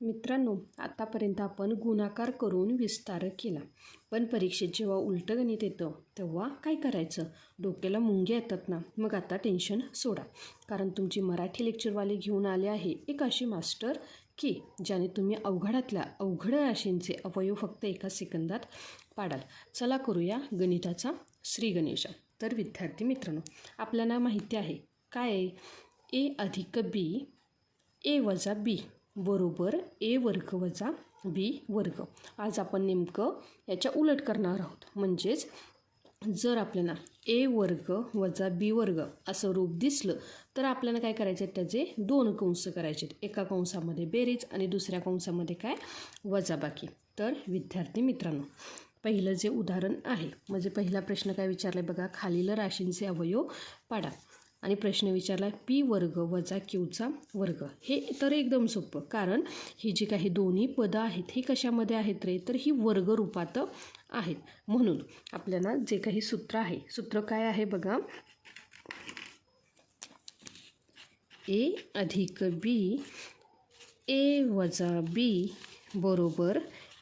मित्रांनो, आतापर्यंत आपण गुणाकार करून विस्तार केला, पण परीक्षेत जेव्हा उलटं गणित येतं तेव्हा काय करायचं? डोक्याला मुंग्या येतात ना. मग आता टेन्शन सोडा, कारण तुमची मराठी लेक्चरवाले घेऊन आले आहे एक अशी मास्टर की ज्याने तुम्ही अवघडातल्या अवघड राशींचे अवयव फक्त एका सेकंदात पाडाल. चला करूया गणिताचा श्री गणेश. तर विद्यार्थी मित्रांनो, आपल्याला माहिती आहे काय आहे? ए अधिक बी, ए वजा बी बरोबर ए वर्ग वजा बी वर्ग. आज आपण नेमकं याच्या उलट करणार आहोत. म्हणजेच जर आपल्याला ए वर्ग वजा बी वर्ग असं रूप दिसलं तर आपल्याला काय करायचं आहे? त्याचे दोन कंस करायचे आहेत. एका कंसामध्ये बेरीज आणि दुसऱ्या कंसामध्ये काय? वजाबाकी. तर विद्यार्थी मित्रांनो, पहिलं जे उदाहरण आहे म्हणजे पहिला प्रश्न काय विचारला आहे बघा, खालील राशींचे अवयव पाडा. आणि प्रश्न विचारला पी वर्ग वजा क्यूचा वर्ग. हे तर एकदम सोपं, कारण ही जी काही दोन्ही पदं आहेत ही कशामध्ये आहेत रे? तर ही वर्ग रूपात आहेत. म्हणून आपल्याला जे काही सूत्र आहे, सूत्र काय आहे बघा, ए अधिक बी ए वजा बी बरोबर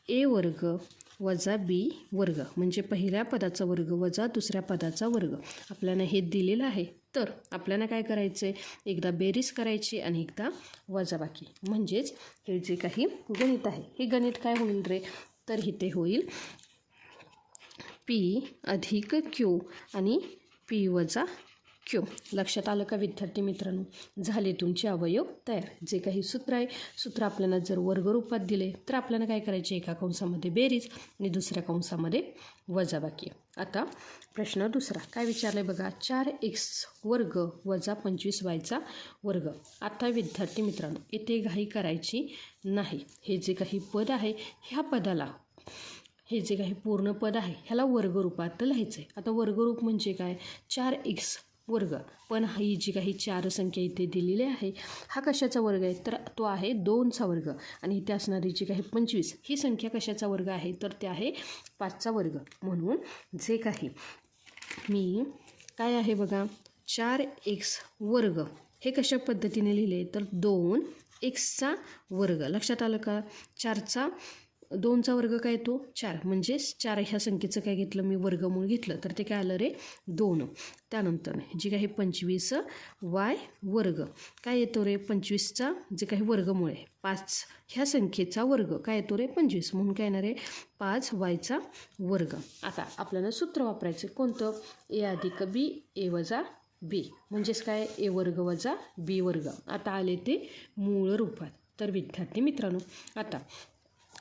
ए वर्ग वजा बी वर्ग. म्हणजे पहिल्या पदाचा वर्ग वजा दुसऱ्या पदाचा वर्ग. आपल्याला हे दिलेलं आहे. तर आपल्याला काय करायचं आहे? एकदा बेरीज करायची आणि एकदा वजाबाकी. म्हणजेच हे जे काही गणित आहे हे गणित काय होईल रे? तर इथे होईल पी अधिक क्यू आणि पी वजा क्यू. लक्षात आलं का विद्यार्थी मित्रांनो? झाले तुमचे अवयव तयार. जे काही सूत्र आहे, सूत्र आपल्याला जर वर्ग रूपात दिले तर आपल्याला काय करायचे? एका कंसामध्ये बेरीज आणि दुसऱ्या कंसामध्ये वजाबाकी. आता प्रश्न दुसरा काय विचारलं आहे बघा, 4x वर्ग वजा 25y वर्ग. आता विद्यार्थी मित्रांनो, इथे घाई करायची नाही. हे जे काही पद आहे ह्या पदाला, हे जे काही पूर्ण पद आहे ह्याला वर्ग रूपात लिहायचं आहे. आता वर्गरूप म्हणजे काय? 4x वर्ग. पण ही जी काही चार संख्या इथे दिलेली आहे हा कशाचा वर्ग आहे? तर तो आहे 2चा वर्ग. आणि इथे असणारी जी काही 25 ही संख्या कशाचा वर्ग आहे? तर ते आहे 5चा वर्ग. म्हणून जे काही मी काय आहे बघा, 4x वर्ग हे कशा पद्धतीने लिहिले? तर 2xचा वर्ग. लक्षात आलं का? 2चा वर्ग काय तो 4. म्हणजेच 4 ह्या संख्येचं काय घेतलं मी? वर्गमूळ घेतलं तर ते काय आलं रे? 2. त्यानंतर जी काही 25y वर्ग काय येतो रे? 25चा जे काही वर्गमूळ आहे 5 ह्या संख्येचा वर्ग काय येतो रे? 25. म्हणून काय येणार आहे? 5y वर्ग. आता आपल्याला सूत्र वापरायचं कोणतं? ए अधिक बी ए वजा बी. म्हणजेच काय? ए वर्ग वजा बी वर्ग. आता आले ते मूळ रूपात. तर विद्यार्थी मित्रांनो, आता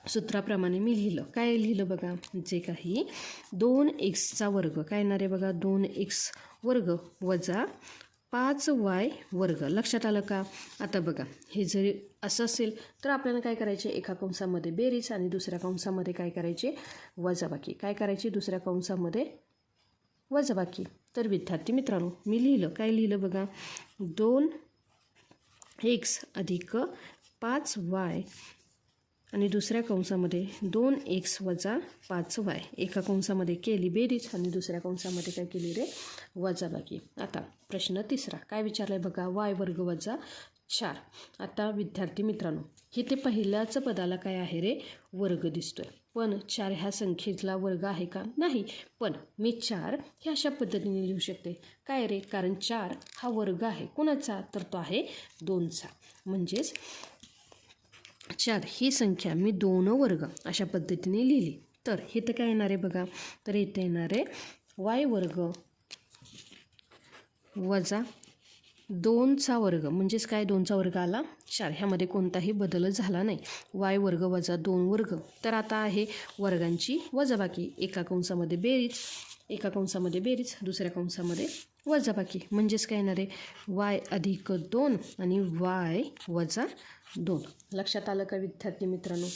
सूत्राप्रमाणे मी लिहिलं. काय लिहिलं बघा, जे काही 2xचा वर्ग काय येणार आहे बघा, 2x वर्ग वजा 5y वर्ग. लक्षात आलं का? आता बघा, हे जरी असं असेल तर आपल्याला काय करायचे? एका कंसामध्ये बेरीज आणि दुसऱ्या कंसामध्ये काय करायचे? वजाबाकी. काय करायची? दुसऱ्या कंसामध्ये वजाबाकी. तर विद्यार्थी मित्रांनो, मी लिहिलं. काय लिहिलं बघा, 2x अधिक 5y आणि दुसऱ्या कंसामध्ये 2x वजा 5y. एका कंसामध्ये केली बेरीज आणि दुसऱ्या कंसामध्ये काय केली रे? वजाबाकी. आता प्रश्न तिसरा काय विचारला आहे बघा, y वर्ग वजा 4. आता विद्यार्थी मित्रांनो, हे ते पहिल्याच पदाला काय आहे रे? वर्ग दिसतोय. पण 4 ह्या संख्येला वर्ग आहे का? नाही. पण मी 4 हे अशा पद्धतीने लिहू शकते. काय रे? कारण 4 हा वर्ग आहे. कोणाचा? तर तो आहे 2चा. म्हणजेच 4 ही संख्या मी 2 वर्ग अशा पद्धतीने लिहिली. तर हे तर काय येणार आहे बघा, तर इथे येणार आहे y वर्ग वजा 2चा वर्ग. म्हणजेच काय? 2चा वर्ग आला 4. ह्यामध्ये कोणताही बदलच झाला नाही. y वर्ग वजा 2 वर्ग. तर आता आहे वर्गांची वजाबाकी. एका कंसामध्ये बेरीज दुसऱ्या कंसामध्ये वजाबाकी. म्हणजेच काय येणार आहे? y अधिक 2 आणि y वजा 2. लक्षात आलं का विद्यार्थी मित्रांनो?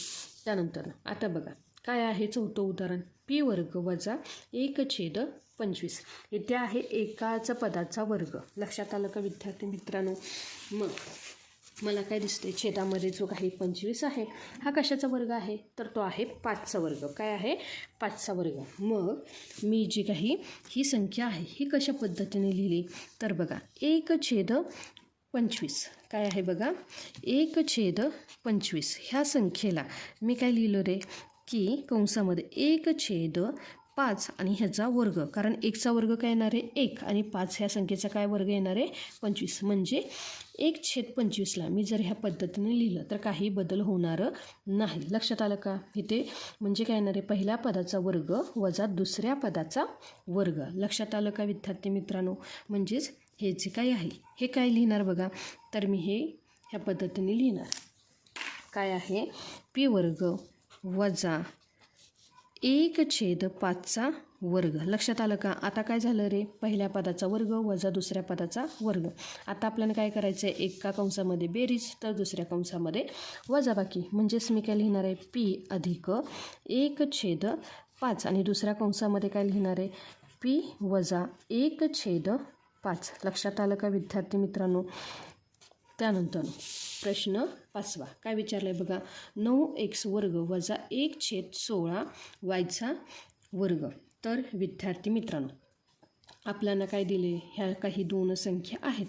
त्यानंतर आता बघा काय आहे चौथं उदाहरण, पी वर्ग वजा 1/25. इथे आहे एकाच पदाचा वर्ग. लक्षात आलं का विद्यार्थी मित्रांनो? मग मला काय दिसते? छेदामध्ये जो काही 25 आहे हा कशाचा वर्ग आहे? तर तो आहे 5चा वर्ग. काय आहे? 5चा वर्ग. मग मी जी काही ही संख्या आहे ही कशा पद्धतीने लिहिली? तर बघा, 1/25 25 काय आहे बघा 1/25 ह्या संख्येला मी काय लिहिलं रे की कंसामध्ये 1/5 आणि ह्याचा वर्ग, कारण 1चा वर्ग काय येणार आहे 1 आणि 5 ह्या संख्येचा काय वर्ग येणार आहे 25, म्हणजे 1/25ला मी जर ह्या पद्धतीने लिहिलं तर काही बदल होणार नाही. लक्षात आलं का? इथे म्हणजे काय येणार आहे पहिल्या पदाचा वर्ग वजा दुसऱ्या पदाचा वर्ग. लक्षात आलं का विद्यार्थी मित्रांनो? म्हणजेच हे जे काय आहे हे काय लिहिणार बघा, तर मी हे ह्या पद्धतीने लिहिणार. काय आहे पी वर्ग वजा 1/5चा वर्ग. लक्षात आलं का? आता काय झालं रे पहिल्या पदाचा वर्ग वजा दुसऱ्या पदाचा वर्ग. आता आपल्याला काय करायचं आहे एका कंसामध्ये बेरीज तर दुसऱ्या कंसामध्ये वजाबाकी. म्हणजेच मी काय लिहिणार आहे पी अधिक 1/5 आणि दुसऱ्या कंसामध्ये काय लिहिणार आहे पी वजा 1/5. लक्षात आलं का विद्यार्थी मित्रांनो? त्यानंतर प्रश्न 5वा काय विचारलं आहे बघा 9x वर्ग वजा 1/16 y वर्ग. तर विद्यार्थी मित्रांनो आपल्याला काय दिले ह्या काही दोन संख्या आहेत.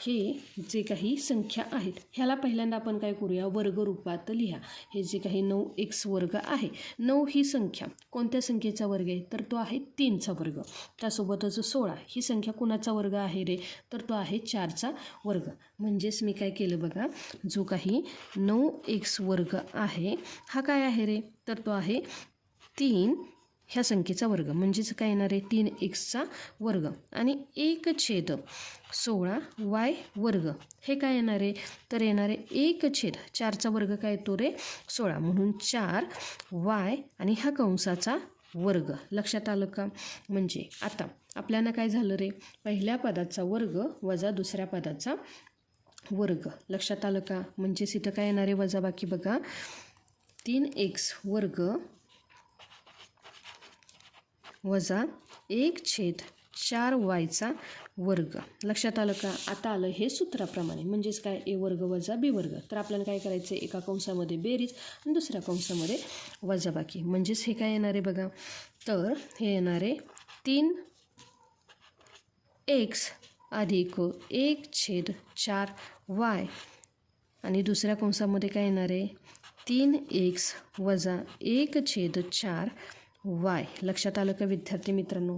हे जे काही संख्या आहेत ह्याला पहिल्यांदा आपण काय करूया वर्ग रूपात लिहा. हे जे काही 9x वर्ग आहे 9 ही संख्या कोणत्या संख्येचा वर्ग आहे तर तो आहे 3चा वर्ग. त्यासोबतच 16 ही संख्या कुणाचा वर्ग आहे रे तर तो आहे 4चा वर्ग. म्हणजेच मी काय केलं बघा जो काही 9x वर्ग आहे हा काय आहे रे तर तो आहे 3 ह्या संख्येचा वर्ग. म्हणजेच काय येणार आहे 3xचा वर्ग आणि 1/16 y वर्ग. हे काय येणार आहे तर येणार आहे 1/4चा वर्ग काय येतो रे 16, म्हणून 4y आणि हा कंसाचा वर्ग. लक्षात आलं का? म्हणजे आता आपल्याला काय झालं रे पहिल्या पदाचा वर्ग वजा दुसऱ्या पदाचा वर्ग. लक्षात आलं का? म्हणजेच इथं काय येणार आहे वजाबाकी बघा 3x वर्ग वजा 1/4y वर्ग. लक्षात आलं का? आता आलं हे सूत्राप्रमाणे. म्हणजेच काय ए वर्ग वजा बी वर्ग. तर आपल्याला काय करायचं एका कंसामध्ये बेरीज आणि दुसऱ्या कंसामध्ये वजाबाकी. म्हणजेच हे काय येणार आहे बघा तर हे येणार आहे 3x अधिक 1/4y आणि दुसऱ्या कंसामध्ये काय येणार आहे 3x वजा 1/4y. लक्षात आलं का विद्यार्थी मित्रांनो?